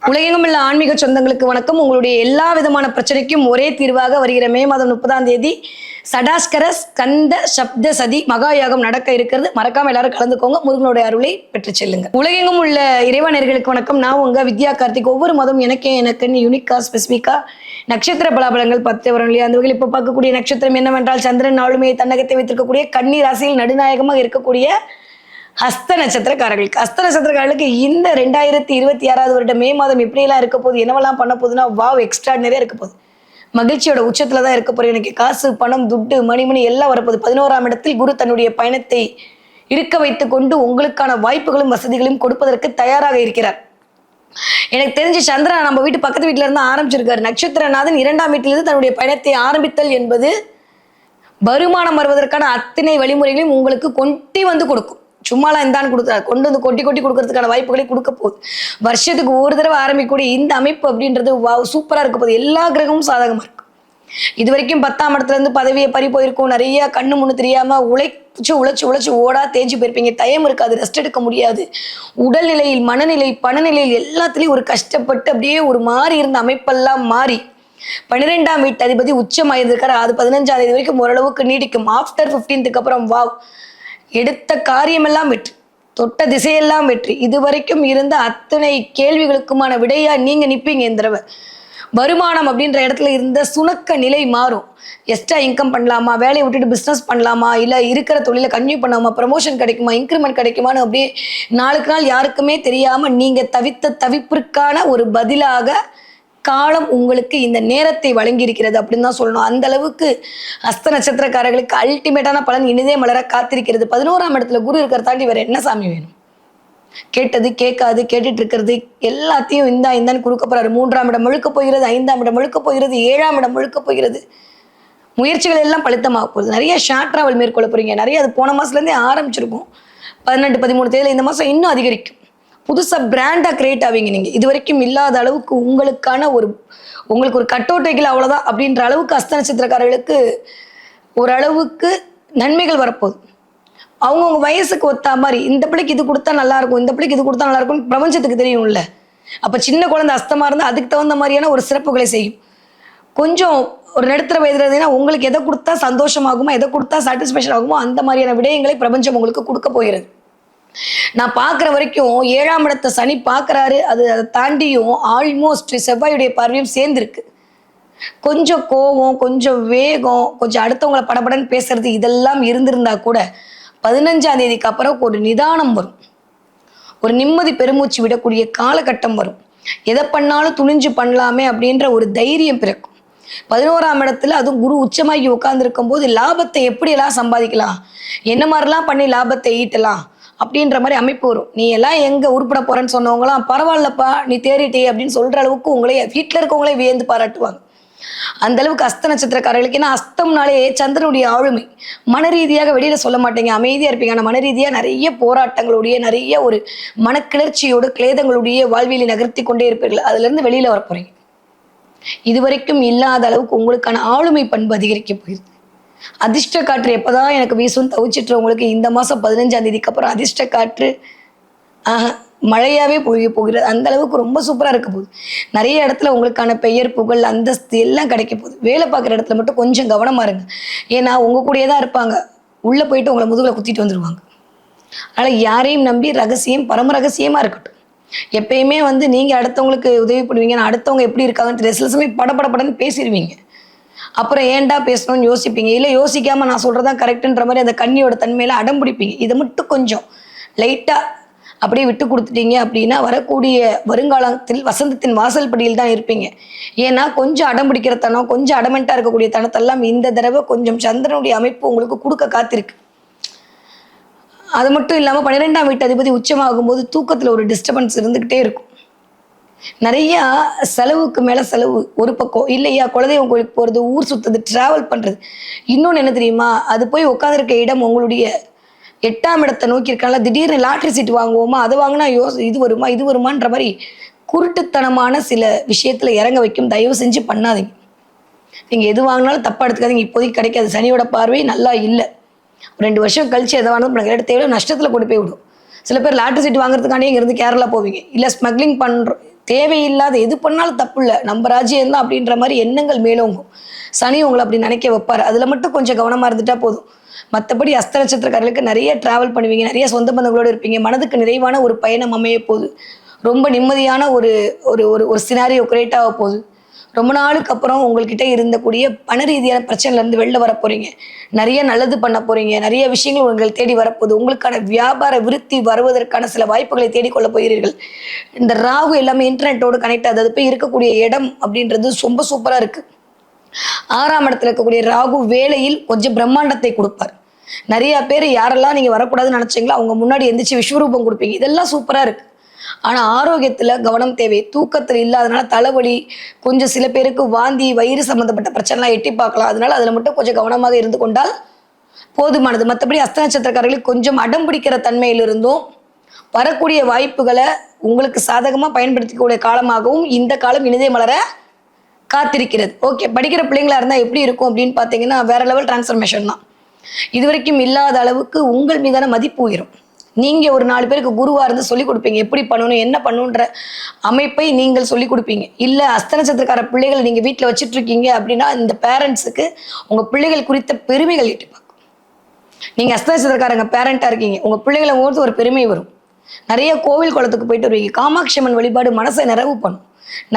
உலகெங்கும் உள்ள ஆன்மீக சொந்தங்களுக்கு வணக்கம். உங்களுடைய எல்லா விதமான பிரச்சனைக்கும் ஒரே தீர்வாக வருகிற மே மாதம் 30 சடாஸ்கர ஸ்கந்த சப்த சதி மகா யாகம் நடக்க இருக்கிறது. மறக்காம எல்லாரும் கலந்துக்கோங்க. முருகனுடைய அருளை பெற்று செல்லுங்க. உலகெங்கும் உள்ள இறைவனர்களுக்கு வணக்கம். நான் உங்க வித்யா கார்த்திக். ஒவ்வொரு மாதம் எனக்குன்னு யூனிக்கா ஸ்பெசிஃபிக்கா நட்சத்திர பலாபலங்கள் 10 வரும் இல்லையா? அந்த வகையில் இப்போ பார்க்கக்கூடிய நட்சத்திரம் என்னவென்றால் சந்திரன் ஆளுமையை தன்னகத்தை வைத்திருக்கக்கூடிய கன்னி ராசியில் நடுநாயகமாக இருக்கக்கூடிய ஹஸ்த நட்சத்திரக்காரர்களுக்கு. ஹஸ்த நட்சத்திரக்காரர்களுக்கு இந்த 2026 வருடம் மே மாதம் எப்படியெல்லாம் இருக்க போகுது, என்னவெல்லாம் பண்ண போகுதுன்னா வாவ் எக்ஸ்ட்ராடினரியா இருக்க போகுது. மகிழ்ச்சியோட உச்சத்துல தான் இருக்க போறேன். எனக்கு காசு பணம் துட்டு மணி எல்லாம் வரப்போகுது. 11ஆம் இடத்தில் குரு தன்னுடைய பயணத்தை இருக்க வைத்துக் கொண்டு உங்களுக்கான வாய்ப்புகளும் வசதிகளையும் கொடுப்பதற்கு தயாராக இருக்கிறார். எனக்கு தெரிஞ்சு சந்திரன் நம்ம வீட்டு பக்கத்து வீட்டுல இருந்து ஆரம்பிச்சிருக்காரு. நட்சத்திரநாதன் 2ஆம் வீட்டிலிருந்து தன்னுடைய பயணத்தை ஆரம்பித்தல் என்பது வருமானம் வருவதற்கான அத்தனை வழிமுறைகளையும் உங்களுக்கு கொட்டி வந்து கொடுக்கும். சும்மாலாம் இந்தான்னு கொடுக்குறாரு, கொண்டு வந்து கொட்டி கொடுக்கறதுக்கான வாய்ப்புகளை கொடுக்க போகுது. வருஷத்துக்கு ஒரு தடவை ஆரம்பிக்கக்கூடிய இந்த அமைப்பு அப்படின்றது சூப்பரா இருக்க போகுது. எல்லா கிரகமும் சாதகமா இருக்கு. இது வரைக்கும் 10ஆம் இடத்துல இருந்து பதவியை பறி போயிருக்கும். நிறைய கண்ணு முன்னு தெரியாம உழைச்சு ஓடா தேஞ்சு போயிருப்பீங்க. டைம் இருக்காது, ரெஸ்ட் எடுக்க முடியாது. உடல்நிலையில் மனநிலை பணநிலையில் எல்லாத்துலயும் ஒரு கஷ்டப்பட்டு அப்படியே ஒரு மாறி இருந்த அமைப்பெல்லாம் மாறி 12ஆம் வீட்டு அதிபதி உச்சமாயிருக்காரு. அது 15ஆம் தேதி வரைக்கும் ஓரளவுக்கு நீடிக்கும். ஆஃப்டர் 15க்கு அப்புறம் வாவ் எடுத்த காரியமெல்லாம் வெற்றி, தொட்ட திசையெல்லாம் வெற்றி. இதுவரைக்கும் இருந்த அத்தனை கேள்விகளுக்குமான விடையா நீங்க நிப்பீங்க. இந்த தடவை வருமானம் அப்படின்ற இடத்துல இருந்த சுணக்க நிலை மாறும். எக்ஸ்ட்ரா இன்கம் பண்ணலாமா, வேலையை விட்டுட்டு பிஸ்னஸ் பண்ணலாமா, இல்லை இருக்கிற தொழிலை கன்டினியூ பண்ணலாமா, ப்ரமோஷன் கிடைக்குமா, இன்க்ரிமெண்ட் கிடைக்குமான்னு அப்படியே நாளுக்கு நாள் யாருக்குமே தெரியாம நீங்க தவித்த தவிப்பிற்கான ஒரு பதிலாக காலம் உங்களுக்கு இந்த நேரத்தை வழங்கி இருக்கிறது அப்படின்னு தான் சொல்லணும். அந்த அளவுக்கு ஹஸ்த நட்சத்திரக்காரர்களுக்கு அல்டிமேட்டான பலன் இனிதே மலர காத்திருக்கிறது. 11ஆம் இடத்துல குரு இருக்கிற தாண்டி வேற என்ன சாமி வேணும்? கேட்டது கேட்காது கேட்டுட்டு இருக்கிறது எல்லாத்தையும் இந்தான்னு கொடுக்க போறாரு. 3ஆம் இடம் முழுக்க போகிறது, 5ஆம் இடம் முழுக்க போகிறது, 7ஆம் இடம் முழுக்க போகிறது. முயற்சிகள் எல்லாம் பலித்தமாக போகுது. நிறைய ஷார்ட் டிராவல் மேற்கொள்ள போறீங்க. நிறைய அது போன மாசத்துல இருந்தே ஆரம்பிச்சிருக்கும். 18 13 தேதியில இந்த மாசம் இன்னும் அதிகரிக்கும். புதுசா பிராண்டா கிரியேட் ஆவீங்க. நீங்க இது வரைக்கும் இல்லாத அளவுக்கு உங்களுக்கு ஒரு கட்டோட்டைகள் அவ்வளவுதான் அப்படின்ற அளவுக்கு ஹஸ்த நட்சத்திரக்காரர்களுக்கு ஓரளவுக்கு நன்மைகள் வரப்போகுது. அவங்கவுங்க வயசுக்கு ஒத்தா மாதிரி இந்த பிள்ளைக்கு இது கொடுத்தா நல்லா இருக்கும், இந்த பிள்ளைக்கு இது கொடுத்தா நல்லா இருக்கும் பிரபஞ்சத்துக்கு தெரியும்ல. அப்ப சின்ன குழந்தை அஸ்தமா இருந்தா அதுக்கு தகுந்த மாதிரியான ஒரு சிறப்புகளை செய்யும். கொஞ்சம் ஒரு நடுத்தர வயதுல இருந்தீங்கன்னா உங்களுக்கு எதை கொடுத்தா சந்தோஷமாகுமோ, எதை கொடுத்தா சாட்டிஸ்பேக்ஷன் ஆகுமோ அந்த மாதிரியான விடயங்களை பிரபஞ்சம் உங்களுக்கு கொடுக்க போகிறது. நான் பார்க்குற வரைக்கும் 7ஆம் இடத்தை சனி பார்க்குறாரு. அதை தாண்டியும் ஆல்மோஸ்ட் செவ்வாயுடைய பார்வையும் சேர்ந்துருக்கு. கொஞ்சம் கோபம், கொஞ்சம் வேகம், கொஞ்சம் அடுத்தவங்களை படபடன்னு பேசுறது இதெல்லாம் இருந்திருந்தா கூட 15ஆம் தேதிக்கு அப்புறம் ஒரு நிதானம் வரும். ஒரு நிம்மதி பெருமூச்சு விடக்கூடிய காலகட்டம் வரும். எதை பண்ணாலும் துணிஞ்சு பண்ணலாமே அப்படின்ற ஒரு தைரியம் பிறக்கும். 11ஆம் இடத்துல அதுவும் குரு உச்சமாகி உட்கார்ந்துருக்கும் போது லாபத்தை எப்படியெல்லாம் சம்பாதிக்கலாம், என்ன மாதிரிலாம் பண்ணி லாபத்தை ஈட்டலாம் அப்படின்ற மாதிரி அமைப்பு வரும். நீ எல்லாம் எங்க உருப்பட போறேன்னு சொன்னவங்களாம் பரவாயில்லப்பா நீ தேறிட்டே அப்படின்னு சொல்ற அளவுக்கு உங்களே வீட்டில் இருக்கவங்களே வியந்து பாராட்டுவாங்க. அந்த அளவுக்கு ஹஸ்த நட்சத்திரக்காரர்களுக்கு. ஏன்னா அஸ்தம்னாலே சந்திரனுடைய ஆளுமை. மன ரீதியாக வெளியில சொல்ல மாட்டீங்க, அமைதியா இருப்பீங்க. ஆனால் மன ரீதியாக நிறைய போராட்டங்களுடைய நிறைய ஒரு மனக்கிளர்ச்சியோடு கிளேதங்களுடைய வாழ்வியலை நகர்த்தி கொண்டே இருப்பீர்கள். அதுல இருந்து வெளியில வர போறீங்க. இதுவரைக்கும் இல்லாத அளவுக்கு உங்களுக்கான ஆளுமை பண்பு அதிகரிக்க போயிருக்கு. அதிர்ஷ்ட காற்று எப்பதான் எனக்கு வீசும் தவிச்சிட்டுறவங்களுக்கு இந்த மாசம் 15ஆம் தேதிக்கு அப்புறம் அதிர்ஷ்ட காற்று மழையாவே பொழிய போகிறது. அந்த அளவுக்கு ரொம்ப சூப்பரா இருக்க போகுது. நிறைய இடத்துல உங்களுக்கான பெயர் புகழ் அந்தஸ்து எல்லாம் கிடைக்க போகுது. வேலை பார்க்குற இடத்துல மட்டும் கொஞ்சம் கவனமா இருங்க. ஏன்னா உங்க கூடயே தான் இருப்பாங்க. உள்ள போயிட்டு உங்களை முதுகுல குத்திட்டு வந்துருவாங்க. அதனால யாரையும் நம்பி ரகசியம் பரம ரகசியமா இருக்கட்டும். எப்பயுமே நீங்க அடுத்தவங்களுக்கு உதவி பண்ணுவீங்க. அடுத்தவங்க எப்படி இருக்காங்கன்னு சில சமயம் படன்னு பேசிடுவீங்க. அப்புறம் ஏன்டா பேசணும்னு யோசிப்பீங்க. இல்லை யோசிக்காம நான் சொல்றதான் கரெக்டுன்ற மாதிரி அந்த கண்ணியோட தன்மையில அடம் பிடிப்பீங்க. இதை மட்டும் கொஞ்சம் லைட்டா அப்படியே விட்டு கொடுத்துட்டீங்க அப்படின்னா வரக்கூடிய வருங்காலத்தில் வசந்தத்தின் வாசல் படியில் தான் இருப்பீங்க. ஏன்னா கொஞ்சம் அடம் பிடிக்கிற தனம், கொஞ்சம் அடமெண்டா இருக்கக்கூடிய தனத்தெல்லாம் இந்த தடவை கொஞ்சம் சந்திரனுடைய அமைப்பு உங்களுக்கு கொடுக்க காத்திருக்கு. அது மட்டும் இல்லாம 12ஆம் வீட்டு அதிபதி உச்சமாகும் போது தூக்கத்துல ஒரு டிஸ்டர்பன்ஸ் இருந்துகிட்டே இருக்கும். நிறைய செலவுக்கு மேல செலவு ஒரு பக்கம் இல்லையா, குலதெய்வம் கோயிலுக்கு போறது, ஊர் சுத்துறது, டிராவல் பண்றது. இன்னொன்னு என்ன தெரியுமா, அது போய் உட்காந்துருக்க இடம் உங்களுடைய 8ஆம் இடத்தை நோக்கி இருக்காங்களா. திடீர்னு லாட்ரி சீட் வாங்குவோமா, அது வாங்கினா இது வருமான்ற மாதிரி குருட்டுத்தனமான சில விஷயத்துல இறங்க வைக்கும். தயவு செஞ்சு பண்ணாதீங்க. நீங்க எது வாங்கினாலும் தப்பா எடுத்துக்காதீங்க. இப்போதைக்கு கிடைக்காது. சனியோட பார்வை நல்லா இல்லை. 2 வருஷம் கழிச்சு எதை வாங்கினாலும் எனக்கு தேவையில்ல நஷ்டத்துல கொண்டு போய் விடும். சில பேர் லாட்ரி சீட் வாங்குறதுக்காண்டியே இங்கிருந்து கேரளா போவீங்க. இல்லை ஸ்மக்லிங் தேவையில்லாத எது பண்ணாலும் தப்பு இல்லை, நம்ம ராஜ்யம் தான் அப்படின்ற மாதிரி எண்ணங்கள் மேலோங்கும். சனி உங்களை அப்படி நினைக்க வைப்பார். அதில் மட்டும் கொஞ்சம் கவனமாக இருந்துட்டா போதும். மற்றபடி அஸ்த நட்சத்திரக்காரர்களுக்கு நிறைய டிராவல் பண்ணுவீங்க, நிறைய சொந்த பந்தங்களோடு இருப்பீங்க, மனதுக்கு நிறைவான ஒரு பயணம் அமைய போகுது, ரொம்ப நிம்மதியான ஒரு ஒரு ஒரு சினாரியோ கிரியேட் ஆக போகுது. ரொம்ப நாளுக்கு அப்புறம் உங்கள்கிட்ட இருந்தக்கூடிய பண ரீதியான பிரச்சனைலேருந்து வெளில வர போகிறீங்க, நிறைய நல்லது பண்ண போகிறீங்க, நிறைய விஷயங்கள் உங்களை தேடி வரப்போகுது. உங்களுக்கான வியாபார விருத்தி வருவதற்கான சில வாய்ப்புகளை தேடிக்கொள்ள போகிறீர்கள். இந்த ராகு எல்லாமே இன்டர்நெட்டோடு கனெக்ட் ஆகுது, அது போய் இருக்கக்கூடிய இடம் அப்படின்றது ரொம்ப சூப்பராக இருக்குது. 6ஆம் இடத்துல இருக்கக்கூடிய ராகு வேலையில் கொஞ்சம் பிரம்மாண்டத்தை கொடுப்பார். நிறைய பேர் யாரெல்லாம் நீங்கள் வரக்கூடாதுன்னு நினச்சிங்களோ அவங்க முன்னாடி எந்திரிச்சு விஸ்வரூபம் கொடுப்பீங்க, இதெல்லாம் சூப்பராக இருக்குது. ஆனால் ஆரோக்கியத்தில் கவனம் தேவை. தூக்கத்தில் இல்லாதனால தலைவலி, கொஞ்சம் சில பேருக்கு வாந்தி, வயிறு சம்மந்தப்பட்ட பிரச்சனைலாம் எட்டி பார்க்கலாம். அதனால அதில் மட்டும் கொஞ்சம் கவனமாக இருந்து கொண்டால் போதுமானது. மற்றபடி அஸ்த நட்சத்திரக்காரர்களுக்கு கொஞ்சம் அடம் பிடிக்கிற தன்மையிலிருந்தும் வரக்கூடிய வாய்ப்புகளை உங்களுக்கு சாதகமாக பயன்படுத்திக்கூடிய காலமாகவும் இந்த காலம் இனிதே மலர காத்திருக்கிறது. ஓகே, படிக்கிற பிள்ளைங்களா இருந்தால் எப்படி இருக்கும் அப்படின்னு பார்த்தீங்கன்னா வேற லெவல் டிரான்ஸ்ஃபர்மேஷன் தான். இது வரைக்கும் இல்லாத அளவுக்கு உங்கள் மீதான மதிப்பு உயரும். நீங்கள் ஒரு 4 பேருக்கு குருவாக இருந்து சொல்லிக் கொடுப்பீங்க, எப்படி பண்ணணும் என்ன பண்ணணுன்ற அமைப்பை நீங்கள் சொல்லிக் கொடுப்பீங்க. இல்லை அஸ்த நட்சத்திரக்கார பிள்ளைகளை நீங்கள் வீட்டில் வச்சுட்டு இருக்கீங்க அப்படின்னா இந்த பேரண்ட்ஸுக்கு உங்கள் பிள்ளைகள் குறித்த பெருமைகள் எட்டி பார்க்கும். நீங்கள் அஸ்த நட்சத்திரக்காரங்க பேரண்ட்டாக இருக்கீங்க, உங்கள் பிள்ளைகளை போது ஒரு பெருமை வரும். நிறைய கோவில் குளத்துக்கு போயிட்டு வருவீங்க, காமாட்சி அம்மன் வழிபாடு மனசை நிறைவு பண்ணும்.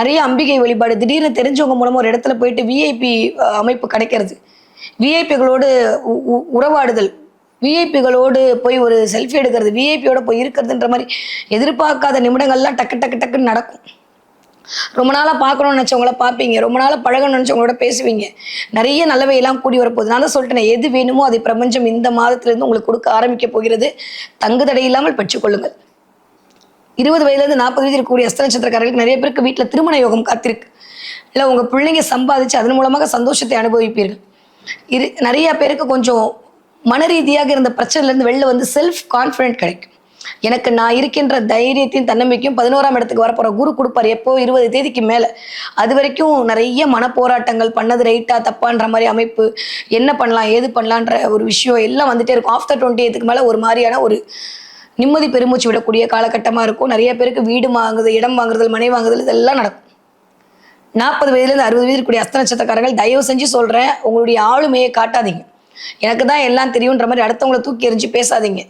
நிறைய அம்பிகை வழிபாடு, திடீர்னு தெரிஞ்சவங்க மூலமாக ஒரு இடத்துல போயிட்டு விஐபி அமைப்பு கிடைக்கிறது, விஐபிகளோடு உறவாடுதல், விஐபிகளோடு போய் ஒரு செல்ஃபி எடுக்கிறது, விஐபியோட போய் இருக்கிறதுன்ற மாதிரி எதிர்பார்க்காத நிமிடங்கள்லாம் டக்கு டக்கு டக்குன்னு நடக்கும். ரொம்ப நாளாக பார்க்கணும்னு நினச்சவங்கள பார்ப்பீங்க, ரொம்ப நாளாக பழகணும்னு நினச்சவங்களோட பேசுவீங்க, நிறைய நல்லவையெல்லாம் கூடி வரப்போகுது. நான் தான் சொல்லிட்டேன், எது வேணுமோ அதை பிரபஞ்சம் இந்த மாதத்திலிருந்து உங்களுக்கு கொடுக்க ஆரம்பிக்க போகிறது. தங்கு தடை இல்லாமல் பெற்றுக்கொள்ளுங்கள். 20 வயதுலேருந்து 40 வயது இருக்கக்கூடிய அஸ்த நட்சத்திரக்காரர்களுக்கு நிறைய பேருக்கு வீட்டில் திருமண யோகம் காத்திருக்கு. இல்லை உங்கள் பிள்ளைங்க சம்பாதிச்சு அதன் மூலமாக சந்தோஷத்தை அனுபவிப்பீர்கள். நிறைய பேருக்கு கொஞ்சம் மன ரீதியாக இருந்த பிரச்சனையிலேருந்து வெளில வந்து செல்ஃப் கான்ஃபிடென்ட் கிடைக்கும். எனக்கு நான் இருக்கின்ற தைரியத்தையும் தன்னம்பிக்கையும் 11ஆம் இடத்துக்கு வரப்போகிற குரு கொடுப்பார். எப்போ 20 தேதிக்கு மேலே. அது வரைக்கும் நிறைய மன போராட்டங்கள், பண்ணது ரைட்டா தப்பான்ற மாதிரி அமைப்பு, என்ன பண்ணலாம் ஏது பண்ணலான்ற ஒரு விஷயம் எல்லாம் வந்துட்டே இருக்கும். ஆஃப்டர் 28க்கு மேலே ஒரு மாதிரியான ஒரு நிம்மதி பெருமூச்சு விடக்கூடிய காலகட்டமாக இருக்கும். நிறைய பேருக்கு வீடு வாங்குறது, இடம் வாங்குறதுல, மனை வாங்குதல் இதெல்லாம் நடக்கும். 40 வயதுலேருந்து 60 வயது இருக்கக்கூடிய அஸ்த நட்சத்திரக்காரர்கள் தயவு செஞ்சு சொல்கிறேன், உங்களுடைய ஆளுமையை காட்டாதீங்க. எனக்கு தான் எல்லாம் தெரியுன்ற மாதிரி அடுத்தவங்களை தூக்கி எறிஞ்சு பேசாதீங்க.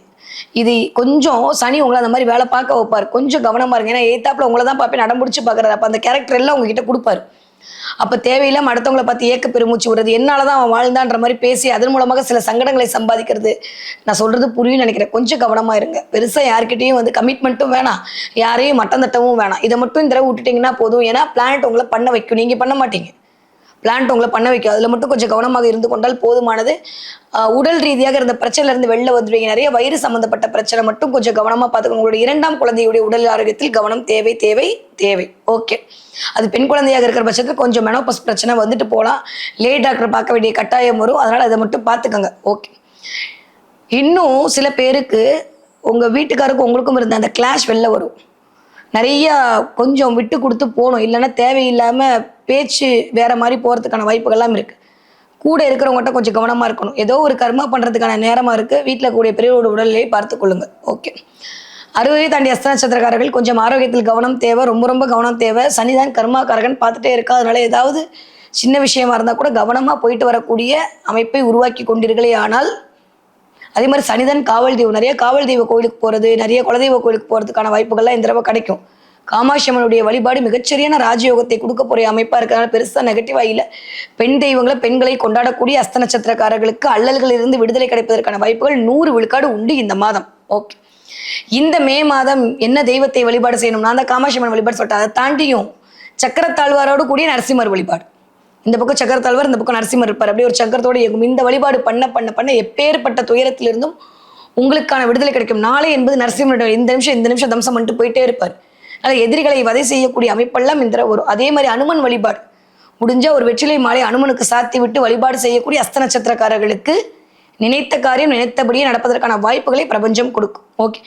இது கொஞ்சம் சனி உங்களை அந்த மாதிரி வேலை பார்க்க வைப்பார். கொஞ்சம் கவனமாக இருங்க. ஏன்னா எய்த்தாப்பில் உங்களை தான் பார்ப்பேன் அடம்பிடிச்சு பார்க்குறது. அப்போ அந்த கேரக்டர் எல்லாம் உங்ககிட்ட கொடுப்பாரு. அப்போ தேவையில்லாமல் அடுத்தவங்களை பார்த்து ஏக்க பெருமூச்சு விடுறது, என்னால் தான் அவன் வாழ்ந்தான்ற மாதிரி பேசி அதன் மூலமாக சில சங்கடங்களை சம்பாதிக்கிறது. நான் சொல்கிறது புரியும்னு நினைக்கிறேன். கொஞ்சம் கவனமாக இருங்க. பெருசாக யார்கிட்டையும் வந்து கமிட்மெண்ட்டும் வேணாம், யாரையும் மட்டம் தட்டவும் வேணாம். இதை மட்டும் இந்த தடவை விட்டுட்டிங்கன்னா போதும். ஏன்னா பிளானட் உங்களை பண்ண வைக்கும், நீங்கள் பண்ண மாட்டீங்க. பிளான்ட் உங்களை பண்ண வைக்கும். அதில் மட்டும் கொஞ்சம் கவனமாக இருந்து கொண்டால் போதுமானது. உடல் ரீதியாக இருந்த பிரச்சனையிலேருந்து வெளில வந்துடுவீங்க. நிறைய வயிறு சம்மந்தப்பட்ட பிரச்சனை மட்டும் கொஞ்சம் கவனமாக பார்த்துக்கணும். உங்களுடைய 2ஆம் குழந்தையுடைய உடல் ஆரோக்கியத்தில் கவனம் தேவை தேவை தேவை. ஓகே, அது பெண் குழந்தையாக இருக்கிற பட்சத்தில் கொஞ்சம் மெனோபஸ் பிரச்சனை வந்துட்டு போகலாம். லேட் டாக்டர் பார்க்க வேண்டிய கட்டாயம் வரும். அதனால் அதை மட்டும் பார்த்துக்கோங்க. ஓகே, இன்னும் சில பேருக்கு உங்கள் வீட்டுக்காருக்கும் உங்களுக்கும் இருந்த அந்த கிளாஷ் வெளில வரும். நிறையா கொஞ்சம் விட்டு கொடுத்து போகணும், இல்லைன்னா தேவையில்லாமல் பேச்சு வேற மாதிரி போகிறதுக்கான வாய்ப்புகள்லாம் இருக்குது. கூட இருக்கிறவங்ககிட்ட கொஞ்சம் கவனமாக இருக்கணும். ஏதோ ஒரு கர்மா பண்ணுறதுக்கான நேரமாக இருக்குது. வீட்டில் கூடிய பெரியவரோட உடல்நிலையை பார்த்து கொள்ளுங்கள். ஓகே, 60 தாண்டி அஸ்த நட்சத்திரக்காரர்கள் கொஞ்சம் ஆரோக்கியத்தில் கவனம் தேவை, ரொம்ப ரொம்ப கவனம் தேவை. சனிதான் கர்மாக்காரகன் பார்த்துட்டே இருக்கா. அதனால ஏதாவது சின்ன விஷயமா இருந்தால் கூட கவனமாக போயிட்டு வரக்கூடிய அமைப்பை உருவாக்கி கொண்டீர்களே. ஆனால் அதே மாதிரி சனிதான் காவல் தெய்வம். நிறைய காவல் தெய்வ கோயிலுக்கு போகிறது, நிறைய குலதெய்வ கோயிலுக்கு போகிறதுக்கான வாய்ப்புகள்லாம் இந்த தடவை கிடைக்கும். காமாட்சி அம்மனுடைய வழிபாடு மிகச்சரியான ராஜயோகத்தை கொடுக்க போகிற அமைப்பாக இருக்கிறதுனால பெருசாக நெகட்டிவாக இல்லை. பெண் தெய்வங்களை, பெண்களை கொண்டாடக்கூடிய அஸ்த நட்சத்திரக்காரர்களுக்கு அல்லல்களிலிருந்து விடுதலை கிடைப்பதற்கான வாய்ப்புகள் 100 விழுக்காடு உண்டு இந்த மாதம். ஓகே, இந்த மே மாதம் என்ன தெய்வத்தை வழிபாடு செய்யணும்? நான் தான் காமாட்சி அம்மன் வழிபாடு சொல்லிட்டேன். அதை தாண்டியும் சக்கரத்தாழ்வாரோடு கூடிய நரசிம்மர் வழிபாடு. இந்த பக்கம் சக்கரத்தாழ்வார், இந்த பக்கம் நரசிம்மர் இருப்பார். அப்படியே ஒரு சக்கரத்தோடு இயங்கும். இந்த வழிபாடு பண்ண பண்ண பண்ண எப்பேற்பட்ட துயரத்திலிருந்தும் உங்களுக்கான விடுதலை கிடைக்கும். நாளை என்பது நரசிம்மருடைய இந்த நிமிஷம் தம்சம் பண்ணிட்டு போயிட்டே இருப்பார். அதனால் எதிரிகளை வதை செய்யக்கூடிய அமைப்பெல்லாம் இந்த வரும். அதே மாதிரி அனுமன் வழிபாடு முடிஞ்சால் ஒரு வெற்றிலை மாலை அனுமனுக்கு சாத்தி விட்டு வழிபாடு செய்யக்கூடிய அஸ்த நட்சத்திரக்காரர்களுக்கு நினைத்த காரியம் நினைத்தபடியே நடப்பதற்கான வாய்ப்புகளை பிரபஞ்சம் கொடுக்கும். ஓகே,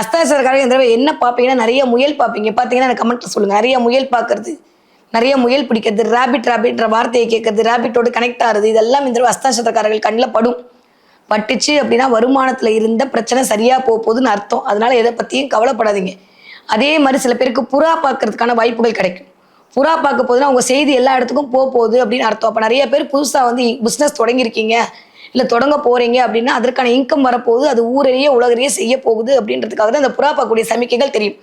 அஸ்த நட்சத்திரக்காரர்கள் இந்த தடவை என்ன பார்ப்பீங்கன்னா நிறைய முயல் பார்ப்பீங்க. பார்த்தீங்கன்னா எனக்கு கமெண்ட்ல சொல்லுங்கள். நிறைய முயல் பார்க்கறது, நிறைய முயல் பிடிக்கிறது, ரேபிட்ன்ற வார்த்தையை கேட்கறது, ரேபிட்டோடு கனெக்ட் ஆகிறது, இதெல்லாம் இந்த அஸ்த நட்சத்திரக்காரர்கள் கண்ணில் பட்டுச்சு அப்படின்னா வருமானத்தில் இருந்த பிரச்சனை சரியாக போகுதுன்னு அர்த்தம். அதனால எதை பற்றியும் கவலைப்படாதீங்க. அதே மாதிரி சில பேருக்கு புறா பார்க்கறதுக்கான வாய்ப்புகள் கிடைக்கும். புறா பார்க்க போதுன்னா உங்க செய்தி எல்லா இடத்துக்கும் போகுது அப்படின்னு அர்த்தம். அப்ப நிறைய பேர் புதுசா வந்து பிசினஸ் தொடங்கியிருக்கீங்க, இல்ல தொடங்க போறீங்க அப்படின்னா அதற்கான இன்கம் வரப்போகுது, அது ஊரறிய உலகறிய செய்ய போகுது அப்படின்றதுக்காக தான் இந்த புறா பார்க்கக்கூடிய சமிக்கைகள் தெரியும்.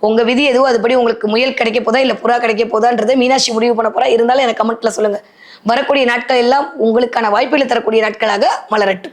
உங்க விதி எதுவோ அதுபடி உங்களுக்கு முயல் கிடைக்க போதா இல்ல புறா கிடைக்க போதான்றதை மீனாட்சி முடிவு பண்ண போறா. இருந்தாலும் எனக்கு கமெண்ட்ல சொல்லுங்க. வரக்கூடிய நாட்கள் எல்லாம் உங்களுக்கான வாய்ப்புகளை தரக்கூடிய நாட்களாக மலரட்டும்.